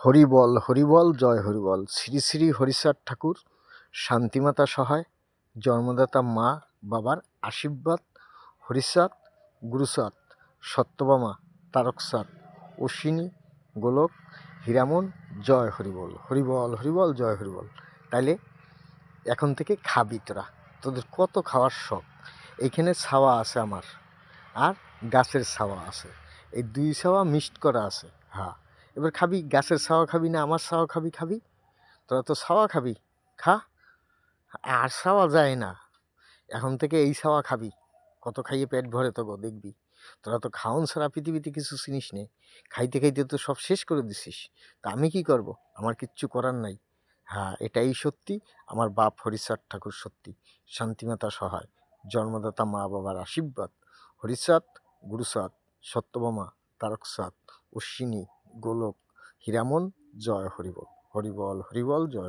হরিবল হরিবল জয় হরিবল। শ্রী শ্রী হরিচাঁদ ঠাকুর, শান্তিমাতা সহায়, জন্মদাতা মা বাবার আশীর্বাদ, হরিচাঁদ, গুরুচাঁদ, সত্যভামা, তারকচাঁদ, অশ্বিনী, গোলক, হীরামন, জয় হরিবল। হরিবল হরিবল জয় হরিবল। তাইলে এখন থেকে খাবি তোরা, তোদের কত খাওয়ার শখ। এইখানে ছাওয়া আছে আমার, আর গাছের ছাওয়া আছে, এই দুই ছাওয়া মিক্সড করা আছে। হ্যাঁ, এবার খাবি, গাছের ছাওয়া খাবি না আমার ছাওয়া খাবি? খাবি, তোরা তো ছাওয়া খাবি, খা। আর ছাওয়া যায় না, এখন থেকে এই ছাওয়া খাবি, কত খাইয়ে পেট ভরে তোকে দেখবি। তোরা তো খাওন ছাড়া পৃথিবীতে কিছু চিনিস নে, খাইতে খাইতে তো সব শেষ করে দিছিস। তা আমি কি করব, আমার কিচ্ছু করার নাই। হ্যাঁ, এটাই সত্যি, আমার বাপ হরিচাঁদ ঠাকুর সত্যি, শান্তিমাতা সহায়, জন্মদাতা মা বাবার আশীর্বাদ, হরিচাঁদ, গুরুচাঁদ, সত্যভামা, তারকচাঁদ, অশ্বিনী, গোলক, হীরামন, জয় হরিবল। হরিবল হরিবল জয়।